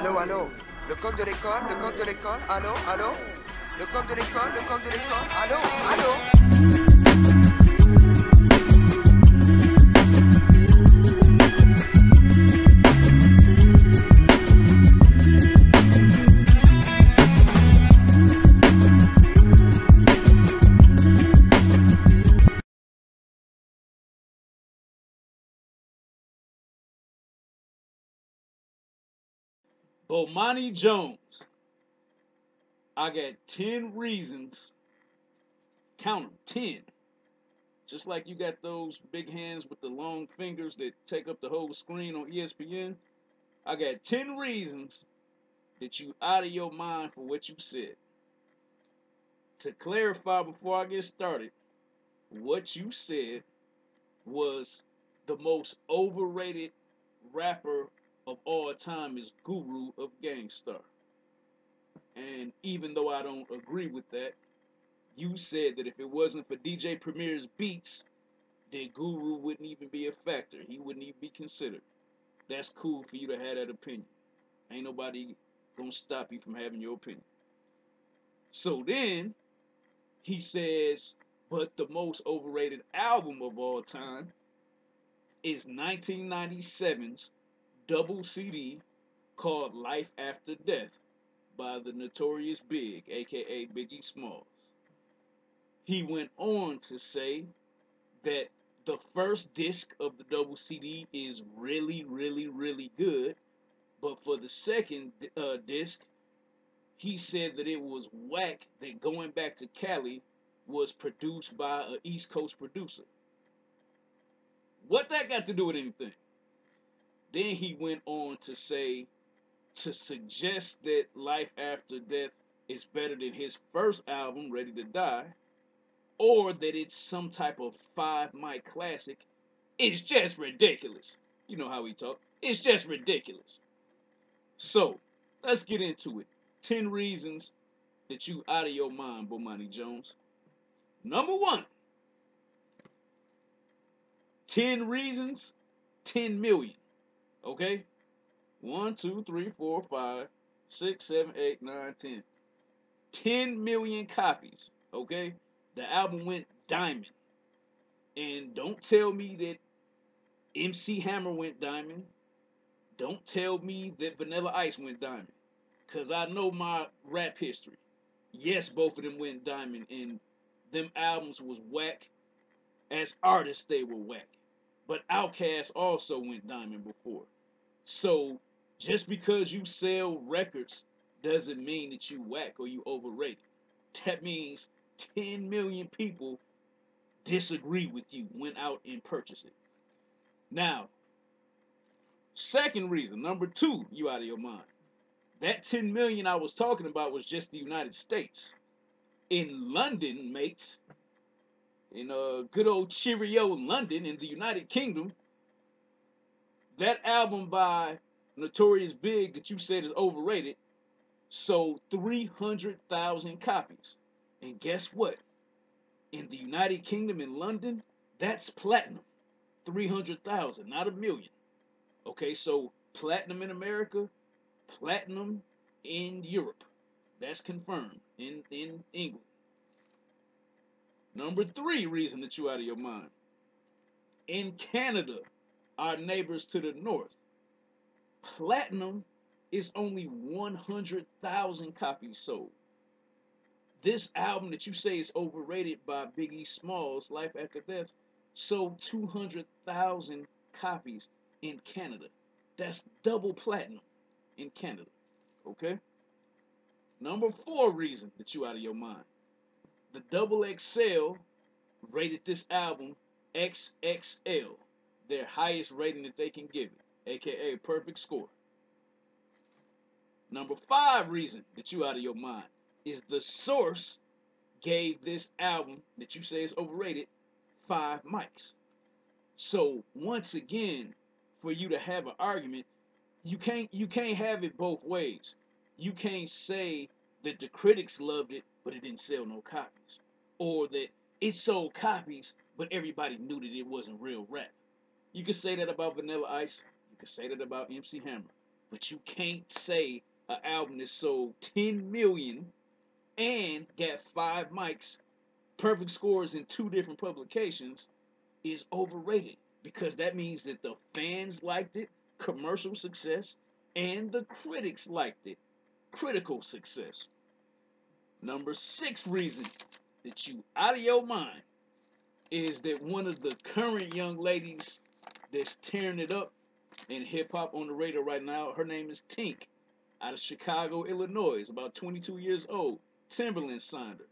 Allô, allô. Le coq de l'école, le coq de l'école. Allô, allô. Le coq de l'école, le coq de l'école. Allô, allô. Bomani Jones. I got 10 reasons, count 'em, 10. Just like you got those big hands with the long fingers that take up the whole screen on ESPN, I got 10 reasons that you out of your mind for what you said. To clarify before I get started, what you said was the most overrated rapper of all time is Guru of Gangstar. And even though I don't agree with that, you said that if it wasn't for DJ Premier's beats, then Guru wouldn't even be a factor. He wouldn't even be considered. That's cool for you to have that opinion. Ain't nobody gonna stop you from having your opinion. So then he says, but the most overrated album of all time is 1997's double CD called Life After Death by the Notorious B.I.G, aka Biggie Smalls. He went on to say that the first disc of the double CD is really, really, really good, but for the second disc, he said that it was whack that Going Back to Cali was produced by an East Coast producer. What that got to do with anything? Then he went on to say, to suggest that Life After Death is better than his first album, Ready to Die, or that it's some type of 5 mic classic, is just ridiculous. You know how he talk. It's just ridiculous. So, let's get into it. 10 reasons that you out of your mind, Bomani Jones. Number 1. 10 reasons, 10 million. Okay? 1, 2, 3, 4, 5, 6, 7, 8, 9, 10. 10 million copies. Okay? The album went diamond. And don't tell me that MC Hammer went diamond. Don't tell me that Vanilla Ice went diamond. Because I know my rap history. Yes, both of them went diamond. And them albums was whack. As artists, they were whack. But Outkast also went diamond before. So, just because you sell records doesn't mean that you whack or you overrated. That means 10 million people disagree with you, went out and purchased it. Now, second reason, number 2, you out of your mind. That 10 million I was talking about was just the United States. In London, mates, in good old Cheerio London in the United Kingdom, that album by Notorious B.I.G that you said is overrated sold 300,000 copies. And guess what? In the United Kingdom, in London, that's platinum. 300,000, not a million. Okay, so platinum in America, platinum in Europe. That's confirmed in England. Number 3 reason that you out of your mind. In Canada, our neighbors to the north, platinum is only 100,000 copies sold. This album that you say is overrated by Biggie Smalls, Life After Death, sold 200,000 copies in Canada. That's double platinum in Canada. Okay? Number 4 reason that you out of your mind. The Double XL rated this album XXL, their highest rating that they can give it, aka perfect score. Number 5 reason that you out of your mind is The Source gave this album that you say is overrated 5 mics. So once again, for you to have an argument, you can't have it both ways. You can't say that the critics loved it, but it didn't sell no copies, or that it sold copies, but everybody knew that it wasn't real rap. You could say that about Vanilla Ice. You could say that about MC Hammer. But you can't say an album that sold 10 million and got 5 mics, perfect scores in 2 different publications is overrated, because that means that the fans liked it, commercial success, and the critics liked it, critical success. Number 6 reason that you out of your mind is that one of the current young ladies that's tearing it up in hip hop on the radio right now, her name is Tink, out of Chicago, Illinois, about 22 years old. Timberland signed her.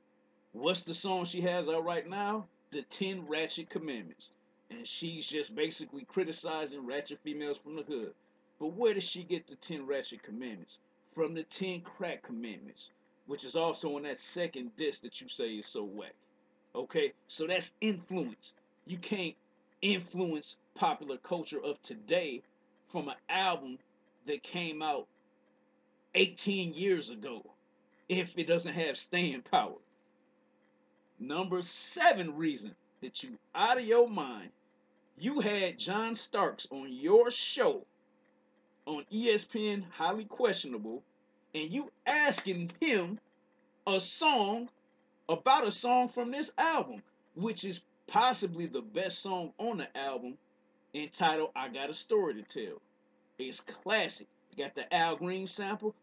What's the song she has out right now? The 10 Ratchet Commandments. And she's just basically criticizing ratchet females from the hood. But where does she get the 10 Ratchet Commandments? From the 10 Crack Commandments, which is also on that second disc that you say is so whack. Okay? So that's influence. You can't influence popular culture of today from an album that came out 18 years ago if it doesn't have staying power. Number 7 reason that you out of your mind, you had John Starks on your show on ESPN, highly questionable, and you asking him a song about a song from this album, which is possibly the best song on the album, entitled I Got a Story to Tell. It's classic. You got the Al Green sample.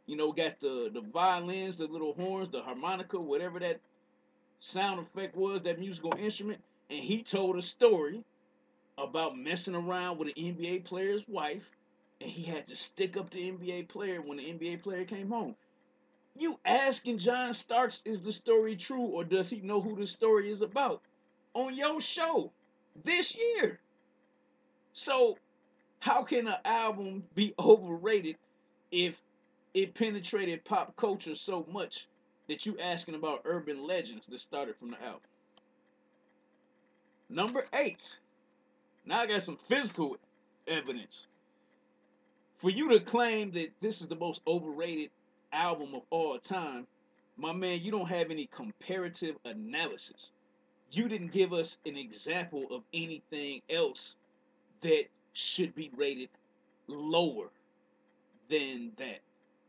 You know, got the violins, the little horns, the harmonica, whatever that sound effect was, that musical instrument. And he told a story about messing around with an NBA player's wife, and he had to stick up the NBA player when the NBA player came home. You asking John Starks, is the story true, or does he know who the story is about? On your show this year. So how can an album be overrated if it penetrated pop culture so much that you asking about urban legends that started from the album? Number 8. Now I got some physical evidence. For you to claim that this is the most overrated album of all time, my man, you don't have any comparative analysis. You didn't give us an example of anything else that should be rated lower than that,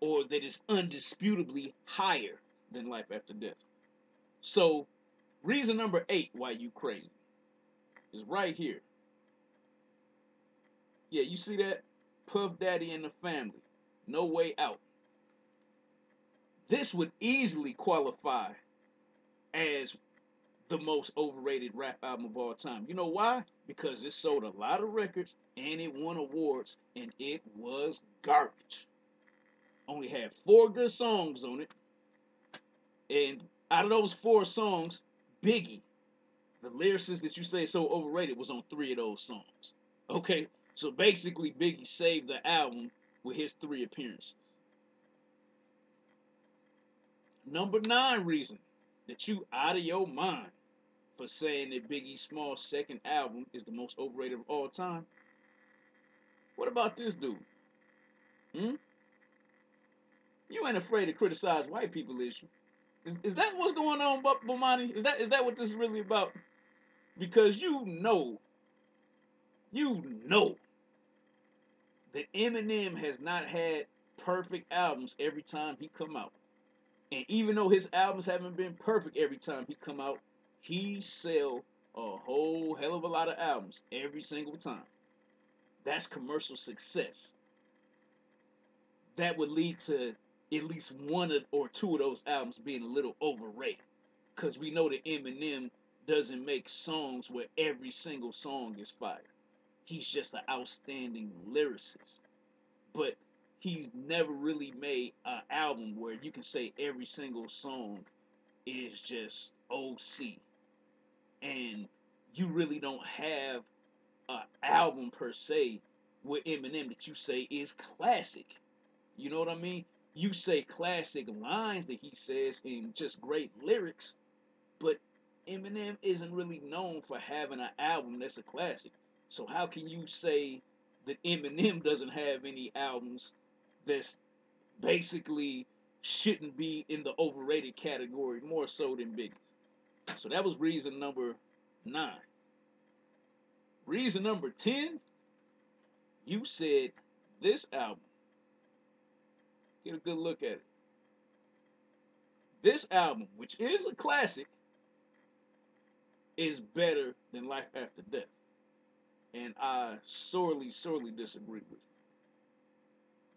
or that is undisputably higher than Life After Death. So, reason number 8 why you crazy is right here. Yeah, you see that? Puff Daddy and the Family, No Way Out. This would easily qualify as the most overrated rap album of all time. You know why? Because it sold a lot of records and it won awards, and it was garbage. Only had 4 good songs on it, and out of those 4 songs, Biggie, the lyricist that you say is so overrated, was on 3 of those songs. Okay, so basically Biggie saved the album with his 3 appearances. Number 9 reason that you out of your mind for saying that Biggie Small's second album is the most overrated of all time. What about this dude? Hmm? You ain't afraid to criticize white people, is you? Is that what's going on, Bomani? Is that what this is really about? Because you know that Eminem has not had perfect albums every time he come out. And even though his albums haven't been perfect every time he come out, he sell a whole hell of a lot of albums every single time. That's commercial success. That would lead to at least 1 or 2 of those albums being a little overrated. Because we know that Eminem doesn't make songs where every single song is fire. He's just an outstanding lyricist. But he's never really made an album where you can say every single song is just OC. And you really don't have an album per se with Eminem that you say is classic. You know what I mean? You say classic lines that he says in just great lyrics, but Eminem isn't really known for having an album that's a classic. So how can you say that Eminem doesn't have any albums that's basically shouldn't be in the overrated category more so than Biggie? So that was reason number 9. Reason number 10 You said this album, get a good look at it. This album, which is a classic, is better than Life After Death. And I sorely, sorely disagree with you.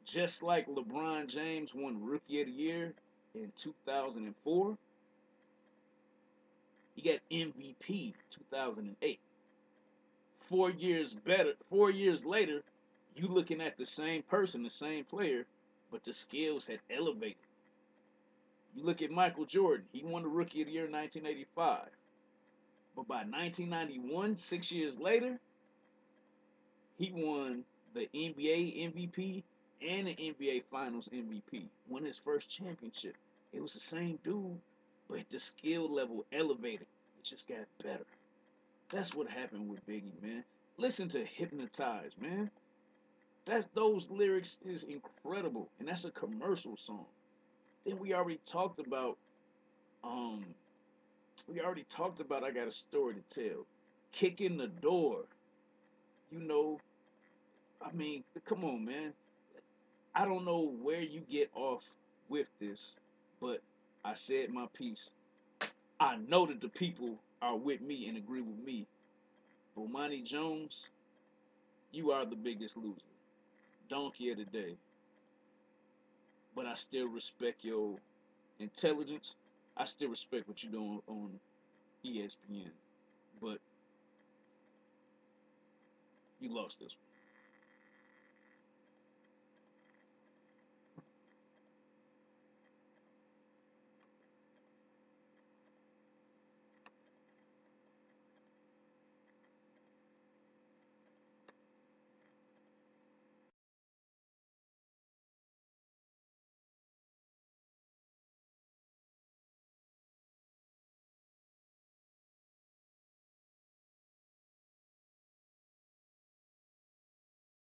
Just like LeBron James won Rookie of the Year in 2004, he got MVP 2008. 4 years better, 4 years later, you looking at the same person, the same player, but the skills had elevated. You look at Michael Jordan, he won the Rookie of the Year in 1985. But by 1991, 6 years later, he won the NBA MVP and the NBA Finals MVP. Won his first championship. It was the same dude, but the skill level elevated. It just got better. That's what happened with Biggie, man. Listen to Hypnotize, man. Those lyrics is incredible, and that's a commercial song. Then um we already talked about I Got a Story to Tell. Kick in the Door. You know, I mean, come on, man. I don't know where you get off with this, but I said my piece. I know that the people are with me and agree with me. Bomani Jones, you are the biggest loser. Donkey of the day. But I still respect your intelligence. I still respect what you're doing on ESPN. But you lost this one.